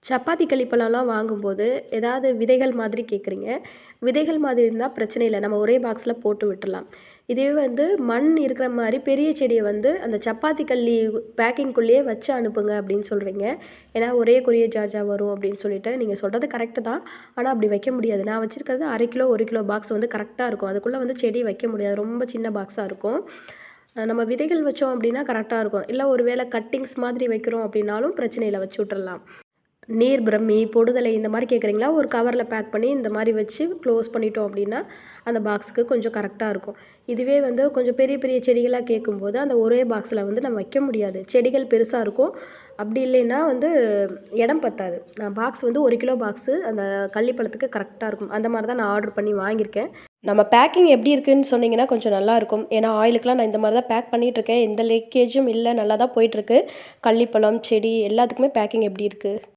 சப்பாத்தி கள்ளிப்பழம்லாம் வாங்கும்போது, ஏதாவது விதைகள் மாதிரி கேட்குறீங்க. விதைகள் மாதிரி இருந்தா பிரச்சனை இல்ல. நம்ம ஒரே பாக்ஸ்ல போட்டு விட்டுறலாம். இதுவே வந்து மண் இருக்கிற மாரி பெரிய செடிய வந்து அந்த சப்பாத்தி கள்ளி பேக்கிங்குள்ளேயே வச்சு அனுப்புங்க அப்படின்னு சொல்றீங்க. ஏன்னா ஒரே கொரியர் சார்ஜா வரும் அப்படின்னு சொல்லிட்டு. நீங்க சொல்றது கரெக்ட்டு தான். ஆனா அப்படி வைக்க முடியாது. நான் வச்சிருக்கிறது 1/2 கிலோ, 1 கிலோ பாக்ஸ் வந்து கரெக்ட்டா இருக்கும். அதுக்குள்ள வந்து செடி வைக்க முடியாது. ரொம்ப சின்ன பாக்ஸா இருக்கும். நம்ம விதைகள் வச்சோம் அப்படின்னா கரெக்ட்டா இருக்கும். இல்ல ஒரு வேள கட்டிங்ஸ் மாதிரி வைக்கிறோம் அப்படின்னாலும் பிரச்சனை இல்ல வச்சு விட்டுறலாம். நீர் பிரம்மி, பொடுதலை இந்த மாரி கேட்குறீங்களா? ஒரு கவர்ல பேக் பண்ணி இந்த மாரி வச்சு க்ளோஸ் பண்ணிட்டோம் அப்டின்னா, அந்த பாக்ஸ்க்கு கொஞ்சம் கரெக்ட்டா இருக்கும். இதுவே வந்து கொஞ்சம் பெரிய பெரிய செடிகளா கேட்கும்போது, அந்த ஒரே பாக்ஸ்ல வந்து நம்ம வைக்க முடியாது. செடிகள் பெருசா இருக்கும். அப்டி இல்லைன்னா வந்து இடம் பத்தாது. நான் பாக்ஸ் வந்து 1 கிலோ பாக்ஸு அந்த கள்ளிப்பழத்துக்கு கரெக்ட்டா இருக்கும். அந்த மாரி தான் நான் ஆர்டர் பண்ணி வாங்கியிருக்கேன். நம்ம பேக்கிங் எப்டி இருக்குன்னு சொன்னீங்கன்னா கொஞ்சம் நல்லாயிருக்கும். ஏன்னா ஆயிலுக்குலாம் நான் இந்த மாரி தான் பேக் பண்ணிட்டுருக்கேன். எந்த லீக்கேஜும் இல்ல. நல்லா தான் போயிட்டுருக்கு. கள்ளிப்பழம், செடி எல்லாத்துக்குமே பேக்கிங் எப்டி இருக்கு?